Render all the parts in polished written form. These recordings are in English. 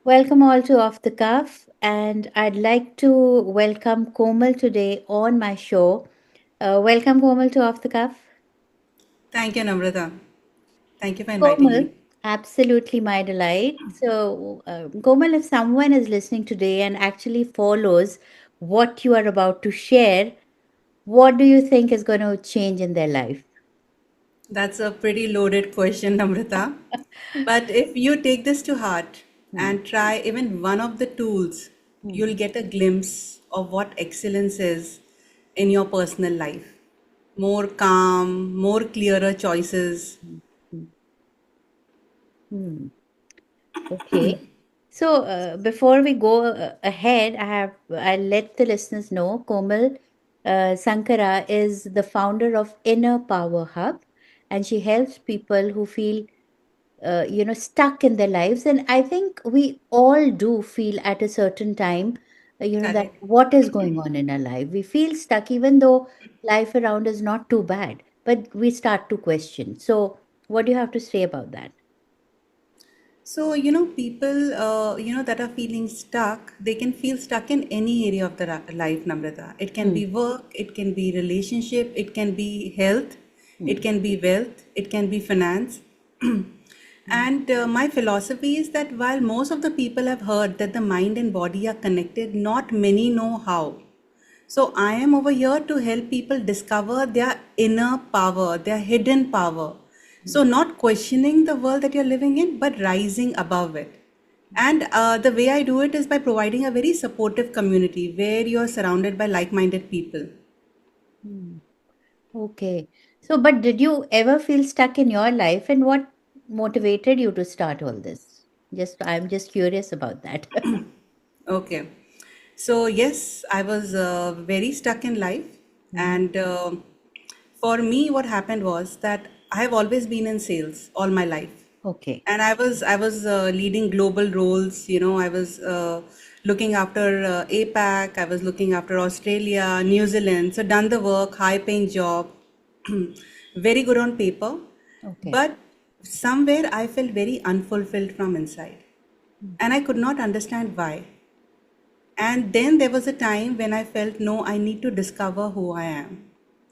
Welcome all to Off the Cuff, and I'd like to welcome Komal today on my show. Welcome, Komal, to Off the Cuff. Thank you, Namrata. Thank you for inviting Komal, me. absolutely my delight. So, Komal, if someone is listening today and actually follows what you are about to share, what do you think is going to change in their life? That's a pretty loaded question, Namrata. But if you take this to heart Hmm, and try even one of the tools, hmm, you'll get a glimpse of what excellence is in your personal life. More calm, more clearer choices. hmm, hmm, hmm. Okay. So before we go ahead, I'll let the listeners know Komal Sankara is the founder of Inner Power Hub, and she helps people who feel stuck in their lives. And I think we all do feel at a certain time, that Correct. what is going on in our life. We feel stuck, even though life around is not too bad, but we start to question. So, what do you have to say about that? So, people, that are feeling stuck, they can feel stuck in any area of their life, Namrata. It can Hmm. be work, it can be relationship, it can be health, it Hmm. can be wealth, it can be finance. Hmm. And my philosophy is that while most of the people have heard that the mind and body are connected, not many know how. So I am over here to help people discover their inner power, their hidden power. So not questioning the world that you're living in, but rising above it. And the way I do it is by providing a very supportive community where you're surrounded by like-minded people. Hmm. Okay. So, but did you ever feel stuck in your life, and what motivated you to start all this? I'm just curious about that. Okay. So yes, I was very stuck in life, Mhm. and for me, what happened was that I have always been in sales all my life, Okay. and I was leading global roles. I was looking after APAC, I was looking after Australia, New Zealand. So done the work, high paying job, very good on paper, Okay. but somewhere I felt very unfulfilled from inside, and I could not understand why. And then there was a time when I felt, no, I need to discover who I am.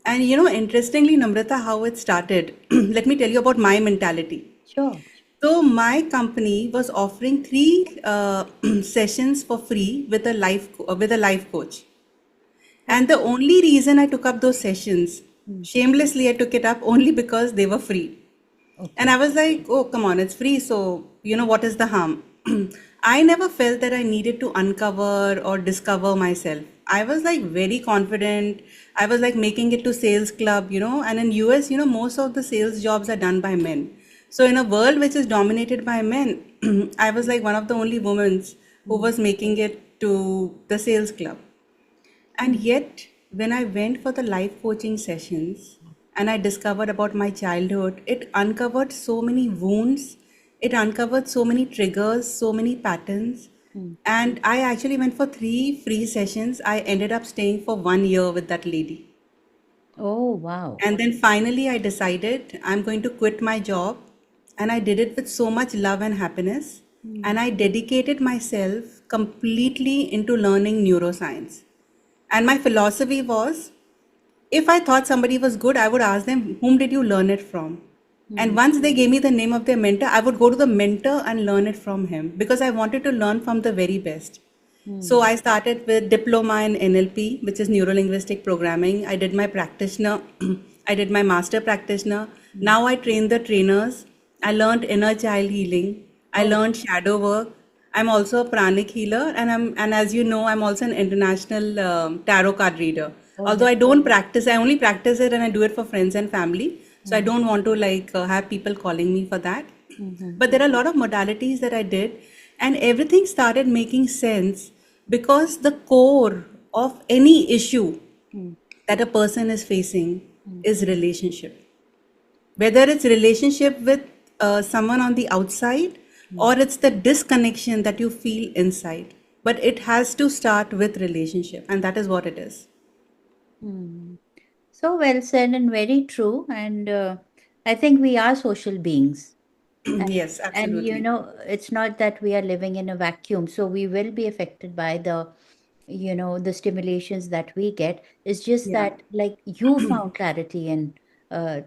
And interestingly, Namrata, how it started, let me tell you about my mentality. Sure. So, my company was offering three sessions for free with a life coach. And the Okay. only reason I took up those sessions, Mm. shamelessly, I took it up only because they were free. And Okay. I was like, oh, come on, it's free. So, what is the harm? I never felt that I needed to uncover or discover myself. I was like very confident. I was like making it to sales club, and in US, most of the sales jobs are done by men. So in a world which is dominated by men, I was like one of the only women who Mm. was making it to the sales club. And yet, when I went for the life coaching sessions and I discovered about my childhood, it uncovered so many wounds, it uncovered so many triggers, so many patterns. Mm. And I actually went for three free sessions. I ended up staying for 1 year with that lady. Oh, wow. And then finally, I decided I'm going to quit my job. And I did it with so much love and happiness. Mm. And I dedicated myself completely into learning neuroscience. And my philosophy was if I thought somebody was good, I would ask them, whom did you learn it from? And Mm. once they gave me the name of their mentor, I would go to the mentor and learn it from him because I wanted to learn from the very best. So Mm. I started with diploma in NLP, which is neuro linguistic programming. I did my practitioner, I did my master practitioner. Mm. Now I train the trainers. I learned inner child healing. I Oh, learned shadow work. I'm also a pranic healer, and as you know, I'm also an international tarot card reader. oh, Although that. I don't practice, I only practice it and I do it for friends and family. So I Mm. don't want to like have people calling me for that. Mm-hmm. But there are a lot of modalities that I did, and everything started making sense because the core of any issue Mm. that a person is facing Mm. is relationship. Whether it's relationship with someone on the outside Mm. or it's the disconnection that you feel inside. But it has to start with relationship, and that is what it is. Mm. So well said and very true. And I think we are social beings. Yes, And absolutely. it's not that we are living in a vacuum, so we will be affected by the stimulations that we get. It's just Yeah. that, like, you found clarity in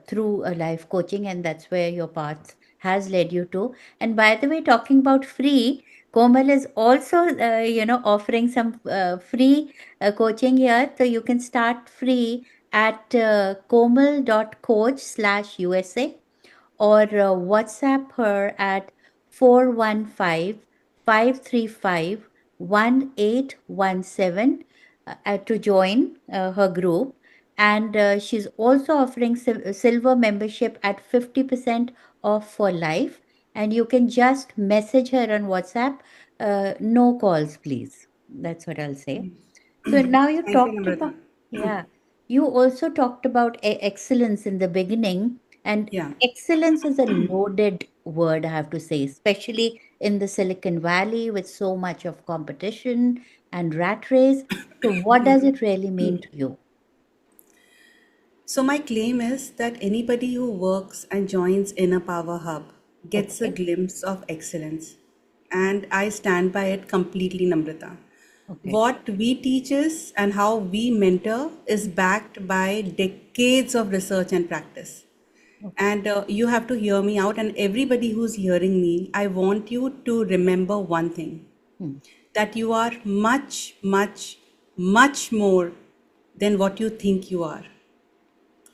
through a life coaching, and that's where your path has led you to. And by the way, talking about free, Komal is also offering some free coaching here, so you can start free at komal.coach/USA, or WhatsApp her at 415-535-1817 to join her group. And she's also offering silver membership at 50% off for life. And you can just message her on WhatsApp. No calls, please. That's what I'll say. So now you Thank you, talked Namrata. about, yeah, you also talked about excellence in the beginning. And Yeah. excellence is a loaded word, I have to say, especially in the Silicon Valley with so much of competition and rat race. So, what does it really mean to you? So, my claim is that anybody who works and joins Inner Power Hub gets a Okay, glimpse of excellence. And I stand by it completely, Namrata. okay, What we teach is and how we mentor is backed by decades of research and practice. okay. And you have to hear me out. And everybody who's hearing me, I want you to remember one thing, Hmm. that you are much, much, much more than what you think you are,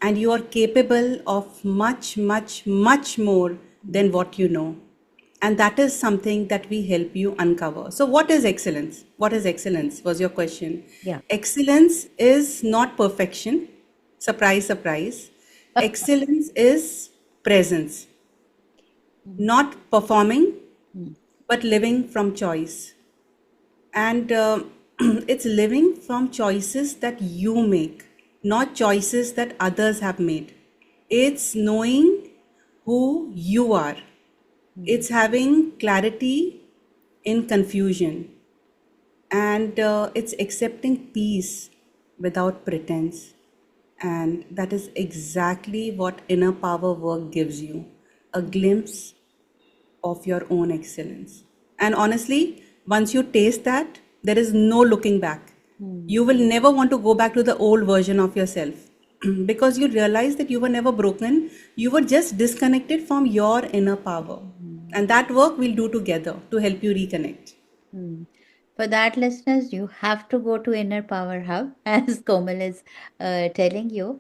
and you are capable of much, much, much more than what you know. And that is something that we help you uncover. So, what is excellence? What is excellence? Was your question. Yeah. Excellence is not perfection. Surprise, surprise. Excellence is presence, Hmm. not performing, Hmm. but living from choice. And it's living from choices that you make, not choices that others have made. It's knowing who you are, Hmm. it's having clarity in confusion, and it's accepting peace without pretense. And that is exactly what inner power work gives you, a glimpse of your own excellence. And honestly, once you taste that, there is no looking back. Hmm. You will never want to go back to the old version of yourself because you realize that you were never broken. You were just disconnected from your inner power. Hmm. And that work we'll do together to help you reconnect. Hmm. For that, listeners, you have to go to Inner Power Hub, as Komal is telling you.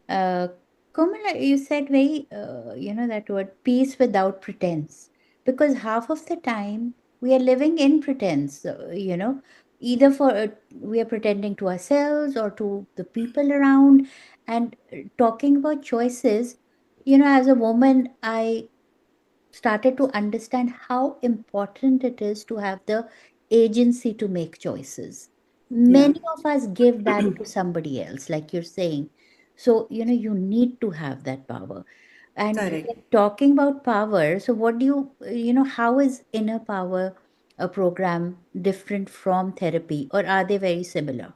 Uh, Komal, you said that word, peace without pretense. Because half of the time we are living in pretense, either we are pretending to ourselves or to the people around. And talking about choices, as a woman, I started to understand how important it is to have the agency to make choices. Yeah, Many of us give that to somebody else, like you're saying. So, you need to have that power. And correct. talking about power, so what do how is Inner Power a program different from therapy, or are they very similar?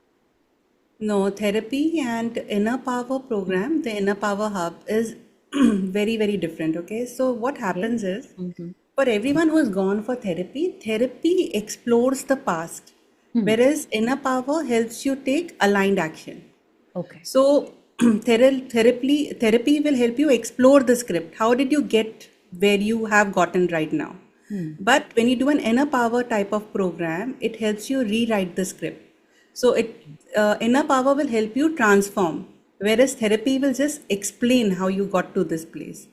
No, therapy and inner power Mm. program, the inner power hub is very, very different. Okay. So, what Okay. happens is Mm-hmm. for everyone who has gone for therapy, therapy explores the past, Hmm. whereas inner power helps you take aligned action. Okay. So, therapy will help you explore the script. How did you get where you have gotten right now? Hmm. But when you do an inner power type of program, it helps you rewrite the script. So, inner power will help you transform, whereas therapy will just explain how you got to this place.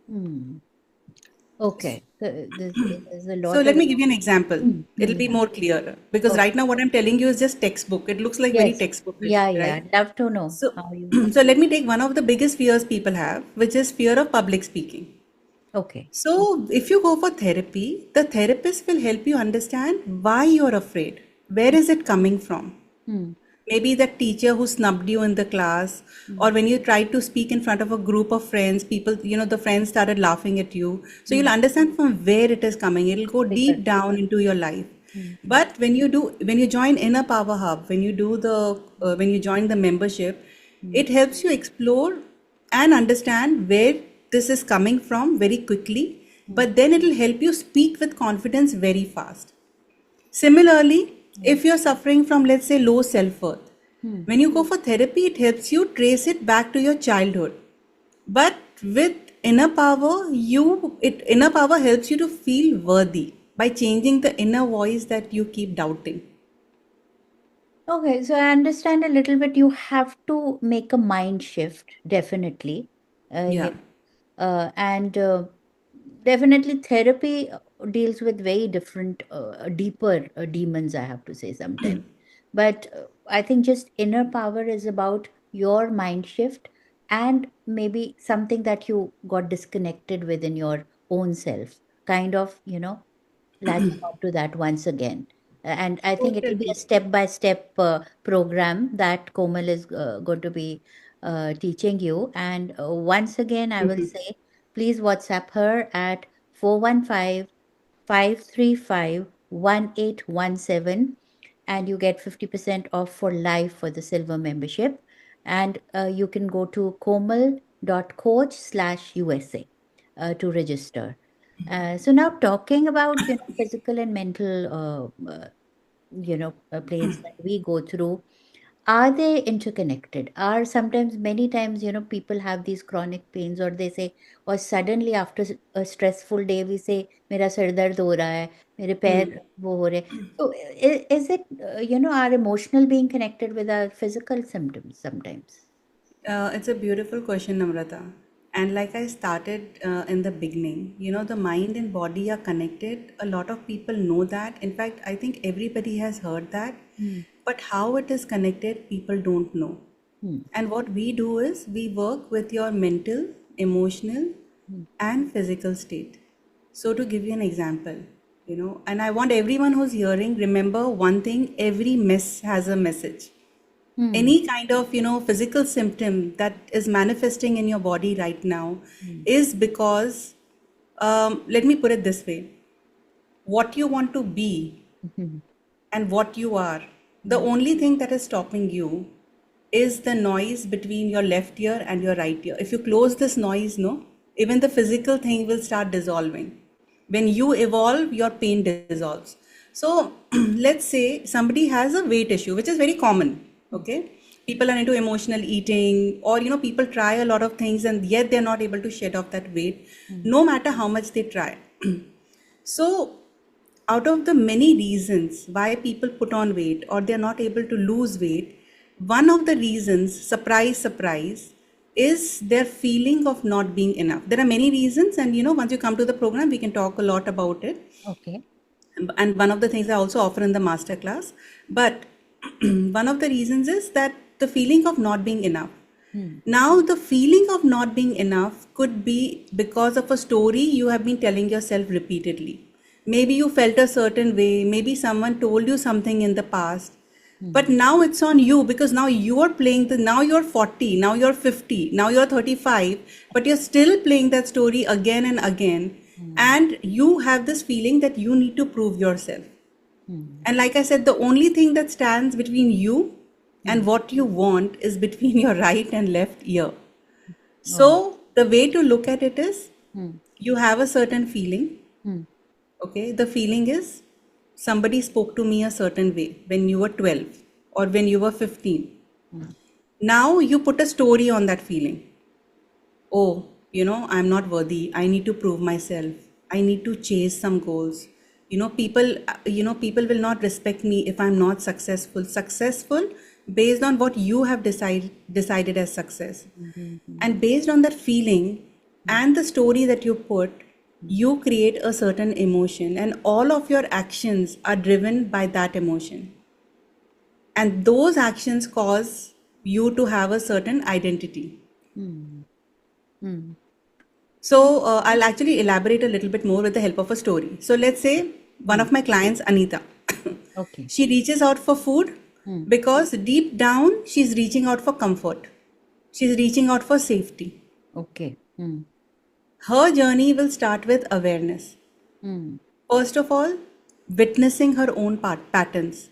Hmm. Okay. So there's a So lot let of. me give you an example. Hmm. It'll Hmm. be more clear because Okay. right now what I'm telling you is just textbook. It looks like very Yes. textbookish, Yeah, yeah. right? I'd love to know So, how you. so let me take one of the biggest fears people have, which is fear of public speaking. Okay. So, if you go for therapy, the therapist will help you understand why you're afraid. Where is it coming from? Hmm. Maybe that teacher who snubbed you in the class, Hmm. or when you tried to speak in front of a group of friends, people, the friends started laughing at you. So, you'll Hmm. understand from where it is coming. It'll go Bigger. deep down into your life. Hmm. But when you join Inner Power Hub, when you join the membership, Hmm. it helps you explore and understand where this is coming from very quickly, but then it will help you speak with confidence very fast. Similarly, if you're suffering from, let's say, low self worth, when you go for therapy, it helps you trace it back to your childhood. But with inner power, inner power helps you to feel worthy by changing the inner voice that you keep doubting. Okay, so I understand a little bit. You have to make a mind shift, definitely. Yeah. And definitely therapy deals with very different, deeper demons, I have to say sometimes. But I think just inner power is about your mind shift and maybe something that you got disconnected with in your own self, kind of, latching on to that once again. And I think it will be a Totally. step by step program that Komal is going to be teaching you. And once again, I will say, please WhatsApp her at 415-535-1817, and you get 50% off for life for the silver membership. And you can go to komal.coach/USA to register. So now talking about physical and mental planes that we go through, are they interconnected? Are sometimes, many times, people have these chronic pains, or they say, or suddenly after a stressful day we say मेरा sir दर्द हो रहा है, मेरे पैर वो हो रहे. So is it our emotional being connected with our physical symptoms sometimes? It's a beautiful question, Namrata. And like I started in the beginning, the mind and body are connected. A lot of people know that. In fact, I think everybody has heard that. But how it is connected, people don't know. And what we do is we work with your mental, emotional, and physical state. So, to give you an example, and I want everyone who's hearing, remember one thing: every mess has a message. Any kind of physical symptom that is manifesting in your body right now is because, let me put it this way: what you want to be and what you are, the only thing that is stopping you is the noise between your left ear and your right ear. If you close this noise, no, even the physical thing will start dissolving. When you evolve, your pain dissolves. So let's say somebody has a weight issue, which is very common. Okay, people are into emotional eating, or people try a lot of things and yet they're not able to shed off that weight, no matter how much they try. So out of the many reasons why people put on weight or they're not able to lose weight, one of the reasons, surprise, surprise, is their feeling of not being enough. There are many reasons, and once you come to the program, we can talk a lot about it. Okay. And one of the things I also offer in the masterclass. But one of the reasons is that the feeling of not being enough. Now, the feeling of not being enough could be because of a story you have been telling yourself repeatedly. Maybe you felt a certain way, maybe someone told you something in the past, but now it's on you, because now you are playing now you're 40, now you're 50, now you're 35, but you're still playing that story again and again. And you have this feeling that you need to prove yourself. And like I said, the only thing that stands between you and what you want is between your right and left ear. So the way to look at it is, you have a certain feeling. Okay, the feeling is somebody spoke to me a certain way when you were 12 or when you were 15. Now you put a story on that feeling. Oh, I'm not worthy. I need to prove myself. I need to chase some goals. People will not respect me if I'm not successful. Successful based on what you have decided as success. And based on that feeling and the story that you put, you create a certain emotion, and all of your actions are driven by that emotion. And those actions cause you to have a certain identity. So I'll actually elaborate a little bit more with the help of a story. So let's say one of my clients, Anita, Okay. she reaches out for food because deep down she's reaching out for comfort. She's reaching out for safety. Okay. Her journey will start with awareness. First of all, witnessing her own patterns.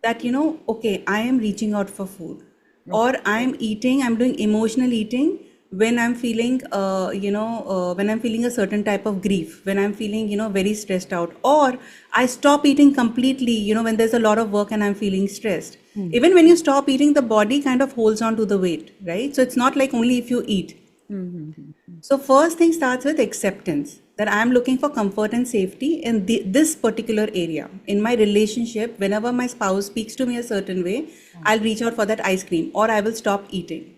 That, okay, I am reaching out for food, or I am eating, I'm doing emotional eating when I'm feeling, when I'm feeling a certain type of grief, when I'm feeling, very stressed out, or I stop eating completely, when there's a lot of work and I'm feeling stressed. Hmm. Even when you stop eating, the body kind of holds on to the weight, right? So it's not like only if you eat. Hmm. Hmm. So first thing starts with acceptance that I'm looking for comfort and safety in this particular area. In my relationship, whenever my spouse speaks to me a certain way, Hmm. I'll reach out for that ice cream or I will stop eating.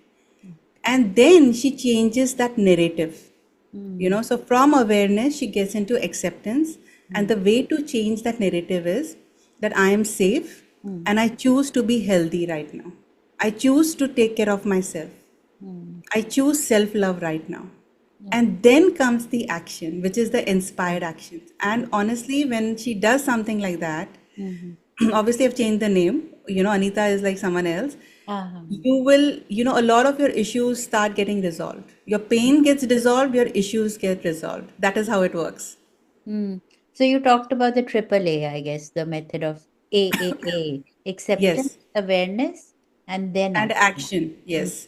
And then she changes that narrative. Hmm. So from awareness, she gets into acceptance. And Hmm. the way to change that narrative is that I am safe Hmm. and I choose to be healthy right now. I choose to take care of myself. Hmm. I choose self love right now. Yeah. And then comes the action, which is the inspired action. And honestly, when she does something like that, Hmm. obviously I've changed the name. Anita is like someone else. Uh-huh. You will, a lot of your issues start getting resolved. Your pain gets dissolved, your issues get resolved. That is how it works. Hmm. So you talked about the triple A, I guess, the method of AAA, acceptance, Yes. awareness, and then And action. action. Hmm. Yes.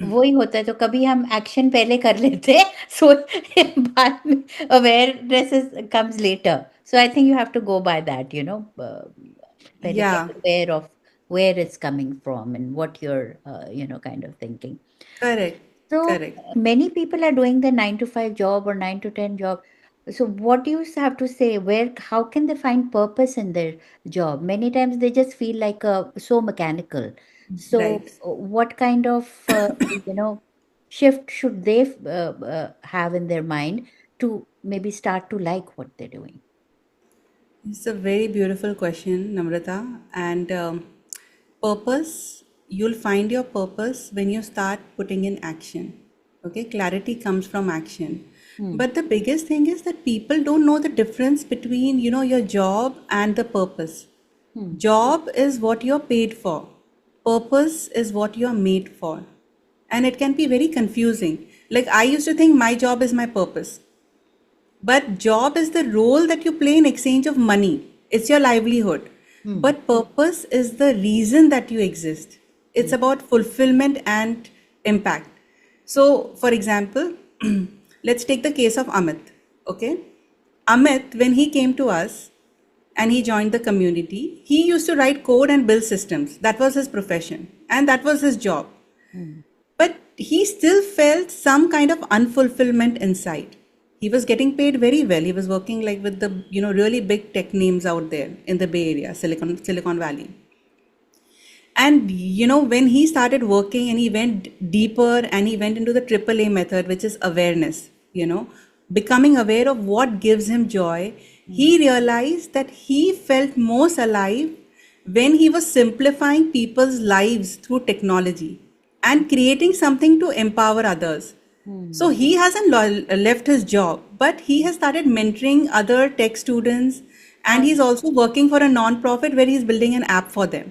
वही होता है तो कभी हम action पहले कर लेते हैं सो बाद में awareness comes later so I think you have to go by that पहले Yeah. get aware of where it's coming from and what you're kind of thinking. Correct. So Correct. many people are doing the 9 to 5 job or 9 to 10 job. So what do you have to say? How can they find purpose in their job? Many times they just feel like so mechanical. So Right. what kind of shift should they have in their mind to maybe start to like what they're doing? It's a very beautiful question, Namrata. And purpose, you'll find your purpose when you start putting in action. Okay, clarity comes from action. Hmm. But the biggest thing is that people don't know the difference between, your job and the purpose. Hmm. Job is what you're paid for, purpose is what you're made for. And it can be very confusing. Like, I used to think my job is my purpose. But job is the role that you play in exchange of money. It's your livelihood. Hmm. But purpose is the reason that you exist. It's Hmm. about fulfillment and impact. So, for example, let's take the case of Amit. Okay? Amit, when he came to us and he joined the community, he used to write code and build systems. That was his profession and that was his job. Hmm. But he still felt some kind of unfulfillment inside. He was getting paid very well. He was working like with the really big tech names out there in the Bay Area, Silicon Valley. And when he started working and he went deeper and he went into the AAA method, which is awareness, becoming aware of what gives him joy, Hmm. he realized that he felt most alive when he was simplifying people's lives through technology and creating something to empower others. So Hmm. he hasn't left his job, but he has started mentoring other tech students and Oh, he's also working for a non-profit where he's building an app for them.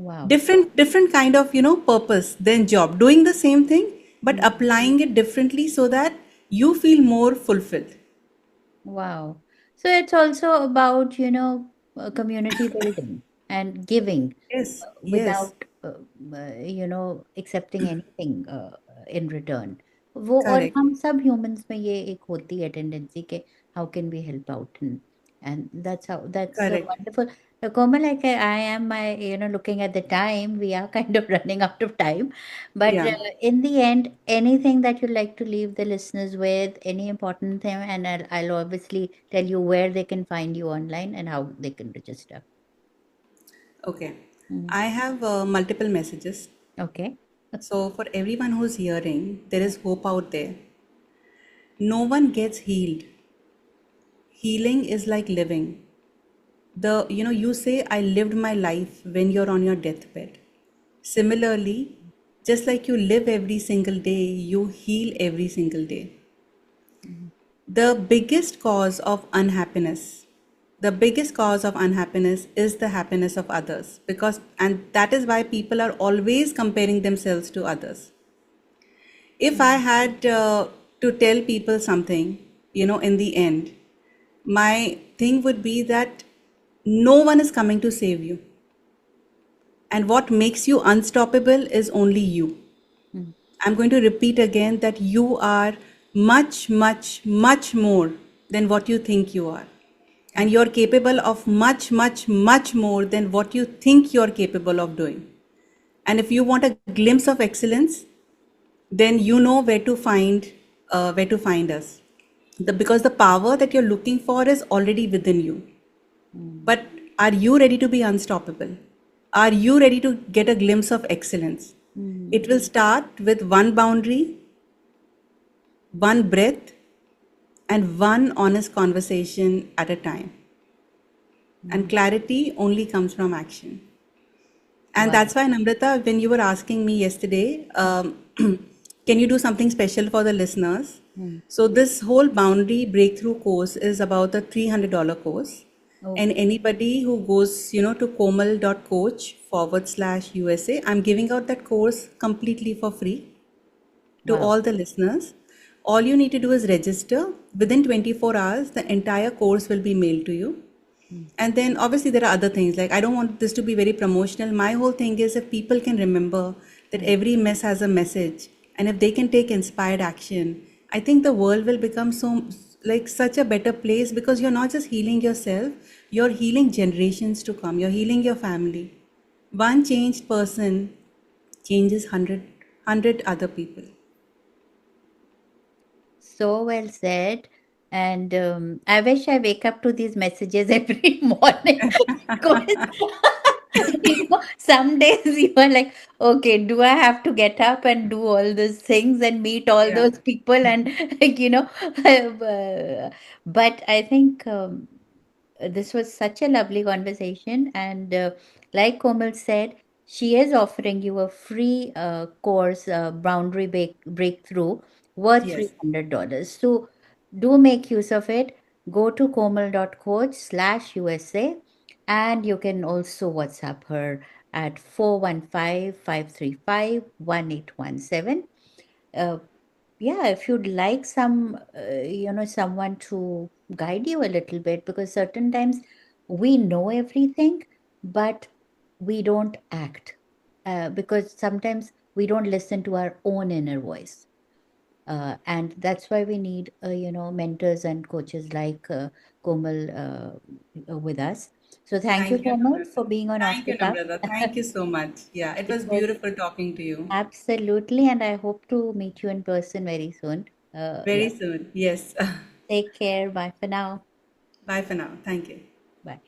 wow. Different kind of purpose than job, doing the same thing but Hmm. applying it differently so that you feel more fulfilled. Wow. So it's also about, community building and giving Yes, yes. without, accepting anything in return. वो और Correct. हम सब humans में ये एक होती है tendency के how can we help out and that's so Correct. wonderful. Komal, like I am looking at the time, we are kind of running out of time. But Yeah. in the end, anything that you'd like to leave the listeners with, any important thing, and I'll obviously tell you where they can find you online and how they can register. Okay, Mm. I have multiple messages. Okay. So for everyone who's hearing, there is hope out there. No one gets healed. Healing is like living. You say I lived my life when you're on your deathbed. Similarly, just like you live every single day, you heal every single day. Mhm. The biggest cause of unhappiness, the biggest cause of unhappiness is the happiness of others, and that is why people are always comparing themselves to others. If I had to tell people something, in the end, my thing would be that no one is coming to save you. And what makes you unstoppable is only you. Mm. I'm going to repeat again that you are much, much, much more than what you think you are. And you're capable of much, much, much more than what you think you're capable of doing. And if you want a glimpse of excellence, then you know where to find us. Because the power that you're looking for is already within you. Mm. But are you ready to be unstoppable? Are you ready to get a glimpse of excellence? It Mm. will start with one boundary, one breath, and one honest conversation at a time. And Mm. clarity only comes from action. And Wow. that's why, Namrata, when you were asking me yesterday, can you do something special for the listeners? Mm. So, this whole boundary breakthrough course is about a $300 course. And Okay. anybody who goes, to komal.coach/USA, I'm giving out that course completely for free to Wow. all the listeners. All you need to do is register. Within 24 hours, the entire course will be mailed to you. Mm. And then obviously there are other things. Like, I don't want this to be very promotional. My whole thing is, if people can remember that Mm. every mess has a message, and if they can take inspired action, I think the world will become such a better place, because you're not just healing yourself, you're healing generations to come. You're healing your family. One changed person changes hundred other people. So well said. And I wish I wake up to these messages every morning because some days you are like, okay, do I have to get up and do all those things and meet all Yeah. those people and like, but I think this was such a lovely conversation. And like Komal said, she is offering you a free course, breakthrough, worth Yes. $300. So do make use of it. Go to komal.coach/USA, and you can also WhatsApp her at 415-535-1817. Uh, yeah, if you'd like someone to guide you a little bit, because certain times we know everything, but we don't act, because sometimes we don't listen to our own inner voice. And that's why we need, mentors and coaches like Komal with us. So thank you, Thank you, Komal, Namrata. for being on Off Thank the you, Cuff. Namrata. Thank you so much. Yeah, it It was was beautiful talking to you. absolutely, and I hope to meet you in person very soon. Very Yeah. soon. Yes. Take care. Bye for now. Bye for now. Thank you. Bye.